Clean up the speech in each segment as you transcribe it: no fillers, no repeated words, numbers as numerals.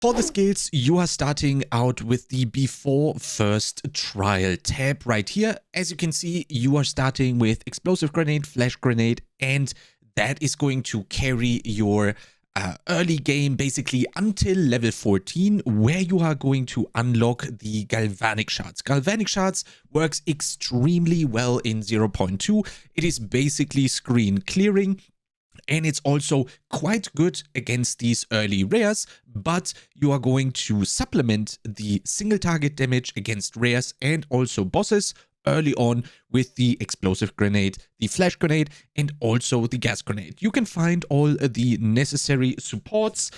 For the skills, you are starting out with the Before First Trial tab right here. As you can see, you are starting with Explosive Grenade, Flash Grenade, and that is going to carry your early game basically until level 14, where you are going to unlock the Galvanic Shards. Galvanic Shards works extremely well in 0.2. It is basically screen clearing. And it's also quite good against these early rares, but you are going to supplement the single target damage against rares and also bosses early on with the explosive grenade, the flash grenade, and also the gas grenade. You can find all the necessary supports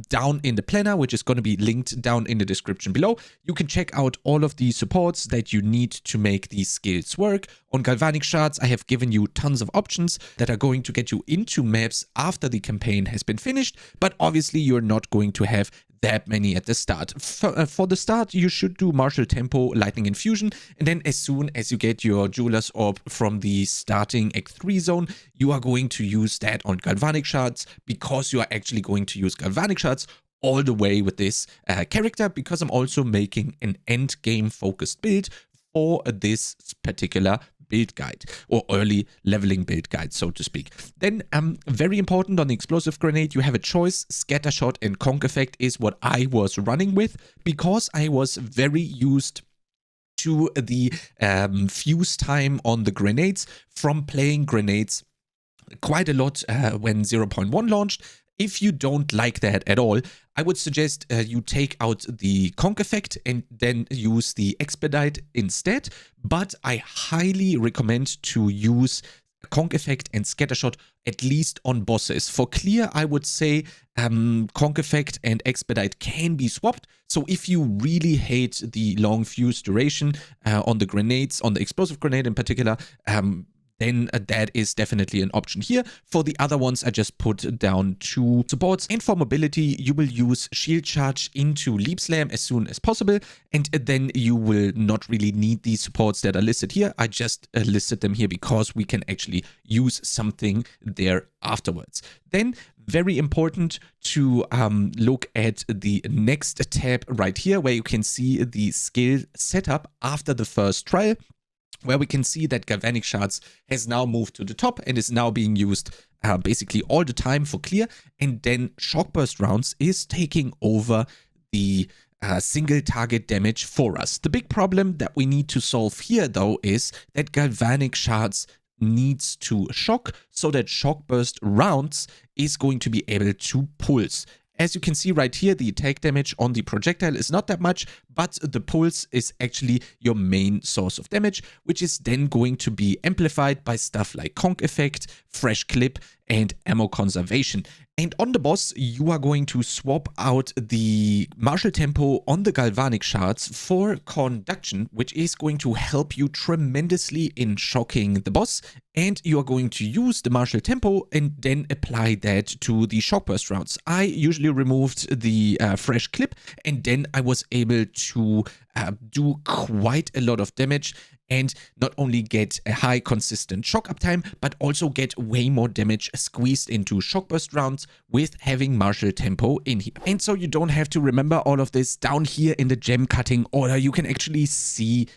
down in the planner, which is going to be linked down in the description below. You can check out all of the supports that you need to make these skills work. On Galvanic Shards, I have given you tons of options that are going to get you into maps after the campaign has been finished, but obviously you're not going to have that many at the start. For the start, you should do Martial Tempo, Lightning Infusion, and then as soon as you get your Jeweler's Orb from the starting Act 3 zone, you are going to use that on Galvanic Shards, because you are actually going to use Galvanic Shards all the way with this character, because I'm also making an end game focused build for this particular build guide, or early leveling build guide, so to speak. Then very important on the explosive grenade, you have a choice. Scatter shot and conk effect is what I was running with, because I was very used to the fuse time on the grenades from playing grenades quite a lot when 0.1 launched. If you don't like that at all, I would suggest you take out the conk effect and then use the expedite instead. But I highly recommend to use conk effect and scattershot at least on bosses. For clear, I would say conk effect and expedite can be swapped. So if you really hate the long fuse duration on the grenades, on the explosive grenade in particular, then that is definitely an option here. For the other ones, I just put down 2 supports. And for mobility, you will use Shield Charge into Leap Slam as soon as possible, and then you will not really need these supports that are listed here. I just listed them here because we can actually use something there afterwards. Then, very important to look at the next tab right here, where you can see the skill setup after the first trial, where we can see that Galvanic Shards has now moved to the top and is now being used basically all the time for clear. And then Shockburst rounds is taking over the single target damage for us. The big problem that we need to solve here, though, is that Galvanic Shards needs to shock, so that Shockburst rounds is going to be able to pulse. As you can see right here, the attack damage on the projectile is not that much, but the pulse is actually your main source of damage, which is then going to be amplified by stuff like conk effect, fresh clip, and ammo conservation. And on the boss, you are going to swap out the martial tempo on the Galvanic Shards for conduction, which is going to help you tremendously in shocking the boss. And you are going to use the martial tempo and then apply that to the Shockburst rounds. I usually removed the fresh clip, and then I was able to do quite a lot of damage and not only get a high consistent shock uptime, but also get way more damage squeezed into Shockburst rounds with having martial tempo in here. And so you don't have to remember all of this down here in the gem cutting order. You can actually see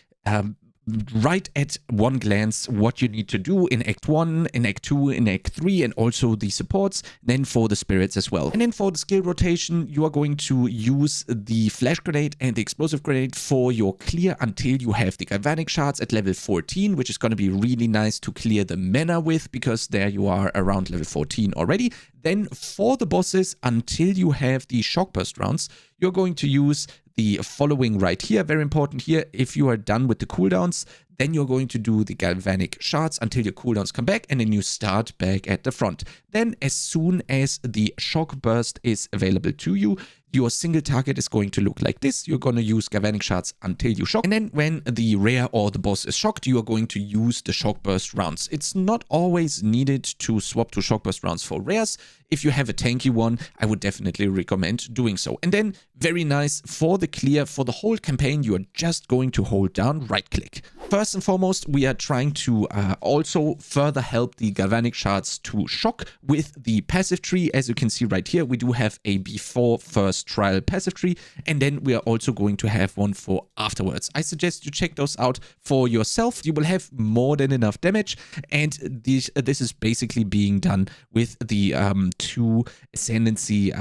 right at one glance what you need to do in Act 1, in Act 2, in Act 3, and also the supports, then for the spirits as well. And then for the skill rotation, you are going to use the flash grenade and the explosive grenade for your clear until you have the Galvanic Shards at level 14, which is going to be really nice to clear the mana with, because there you are around level 14 already. Then for the bosses, until you have the Shockburst rounds, you're going to use the following right here. Very important here. If you are done with the cooldowns, then you're going to do the Galvanic Shards until your cooldowns come back, and then you start back at the front. Then as soon as the Shockburst is available to you, your single target is going to look like this. You're going to use Galvanic Shards until you shock. And then when the rare or the boss is shocked, you are going to use the Shockburst rounds. It's not always needed to swap to Shockburst rounds for rares. If you have a tanky one, I would definitely recommend doing so. And then, very nice, for the clear, for the whole campaign, you are just going to hold down right click. First First and foremost, we are trying to also further help the Galvanic shards to shock with the passive tree. As you can see right here, we do have a before first trial passive tree, and then we are also going to have one for afterwards. I suggest you check those out for yourself. You will have more than enough damage, and this is basically being done with the 2 Ascendancy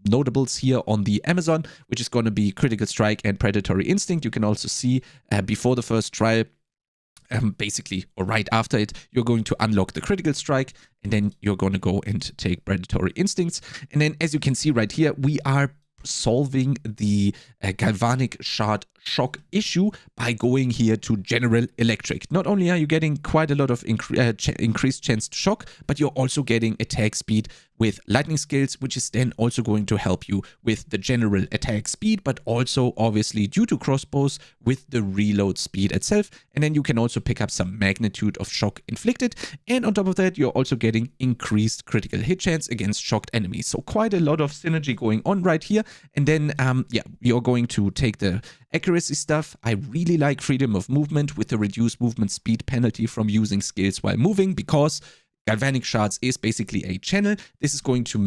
notables here on the Amazon, which is going to be Critical Strike and Predatory Instinct. You can also see before the first trial, basically, or right after it, you're going to unlock the Critical Strike, and then you're going to go and take Predatory Instincts. And then, as you can see right here, we are solving the Galvanic shard shock issue by going here to General Electric. Not only are you getting quite a lot of increased chance to shock, but you're also getting attack speed with lightning skills, which is then also going to help you with the general attack speed, but also obviously due to crossbows with the reload speed itself. And then you can also pick up some magnitude of shock inflicted. And on top of that, you're also getting increased critical hit chance against shocked enemies. So quite a lot of synergy going on right here. And then, yeah, you're going to take the accuracy stuff. I really like freedom of movement with the reduced movement speed penalty from using skills while moving, because Galvanic shards is basically a channel. This is going to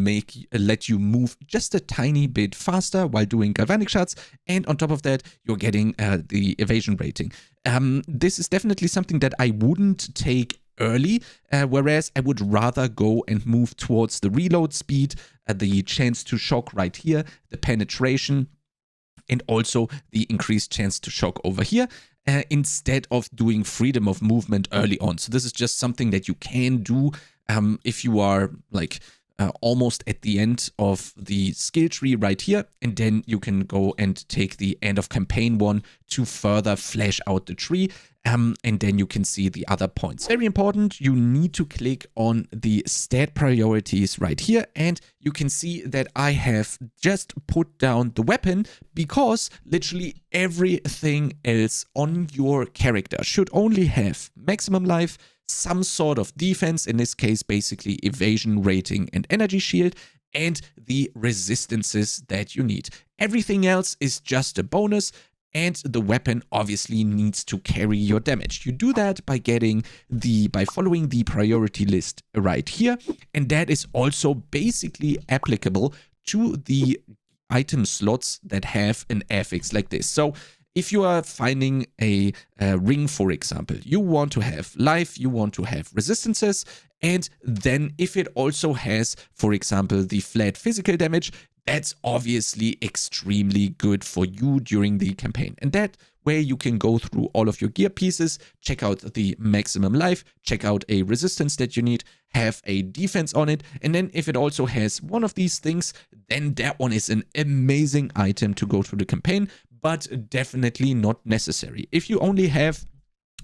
let you move just a tiny bit faster while doing Galvanic shards. And on top of that, you're getting the evasion rating. This is definitely something that I wouldn't take early, whereas I would rather go and move towards the reload speed, the chance to shock right here, the penetration, and also the increased chance to shock over here, instead of doing freedom of movement early on. So this is just something that you can do if you are like almost at the end of the skill tree right here, and then you can go and take the end of campaign one to further flesh out the tree, and then you can see the other points. Very important, you need to click on the stat priorities right here, and you can see that I have just put down the weapon, because literally everything else on your character should only have maximum life, some sort of defense, in this case basically evasion rating and energy shield, and the resistances that you need. Everything else is just a bonus, and the weapon obviously needs to carry your damage. You do that by following the priority list right here, and that is also basically applicable to the item slots that have an affix like this. So if you are finding a ring, for example, you want to have life, you want to have resistances, and then if it also has, for example, the flat physical damage, that's obviously extremely good for you during the campaign. And that way you can go through all of your gear pieces, check out the maximum life, check out a resistance that you need, have a defense on it, and then if it also has one of these things, then that one is an amazing item to go through the campaign, but definitely not necessary. If you only have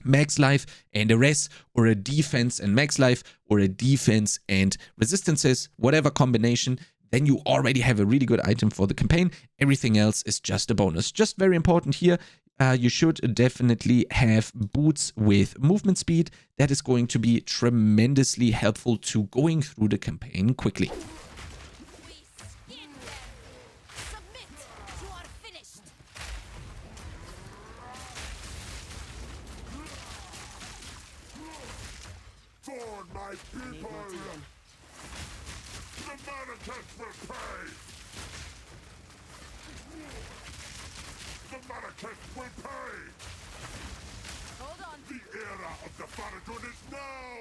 max life and a res, or a defense and max life, or a defense and resistances, whatever combination, then you already have a really good item for the campaign. Everything else is just a bonus. Just very important here, you should definitely have boots with movement speed. That is going to be tremendously helpful to going through the campaign quickly. My people! The Manakets will pay! The Manakets will pay! Hold on! The era of the Faradun is now!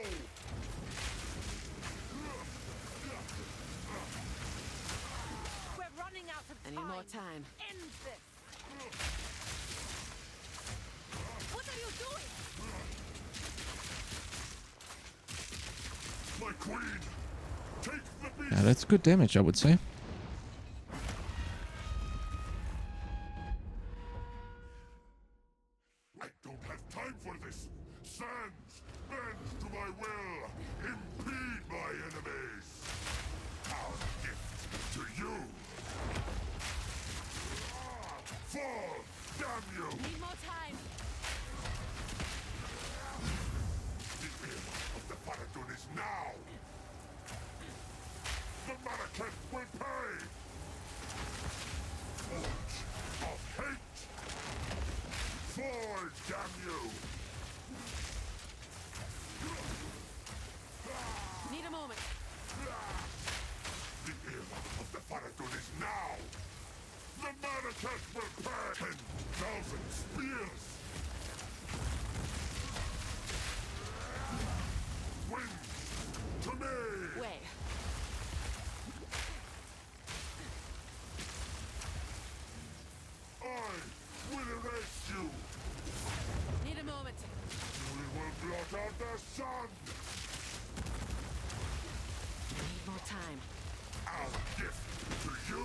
We're running out of time! Any more time? End this! What are you doing? My queen! Take the beast! Yeah, that's good damage, I would say. I don't have time for this! Sands, bend to my will! Impede my enemies! Our gift to you! Fall! Damn you! Need more time! The era of the Faradun is now! The Manaketh will pay! Forge of hate! Fall, damn you! Mannequin prepare! 10,000 spears! Wings to me! Way. I will erase you! Need a moment. We will blot out the sun! Need more time. Our gift to you!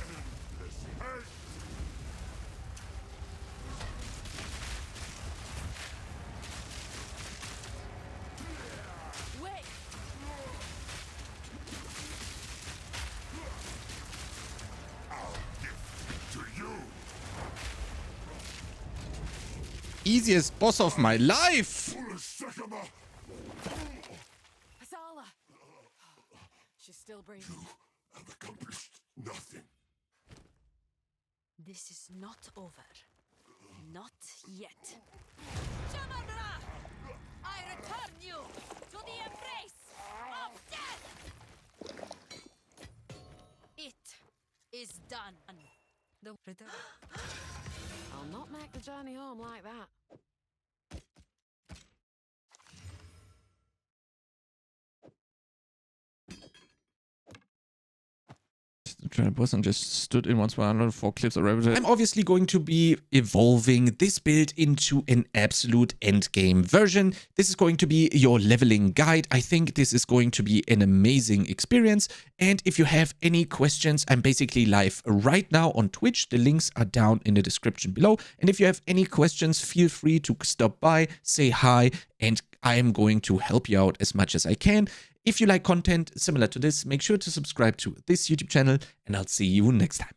Endless hate! Wait. Our gift to you! Easiest boss of my life! Ulasakama! Azala. She's still breathing. Have accomplished nothing. This is not over. Not yet. Chamandra! I return you to the embrace of death! It is done. The return. I'll not make the journey home like that. Try to boss and just stood in once while another 4 clips or whatever. I'm obviously going to be evolving this build into an absolute endgame version. This is going to be your leveling guide. I think this is going to be an amazing experience. And if you have any questions, I'm basically live right now on Twitch. The links are down in the description below. And if you have any questions, feel free to stop by, say hi, and I am going to help you out as much as I can. If you like content similar to this, make sure to subscribe to this YouTube channel, and I'll see you next time.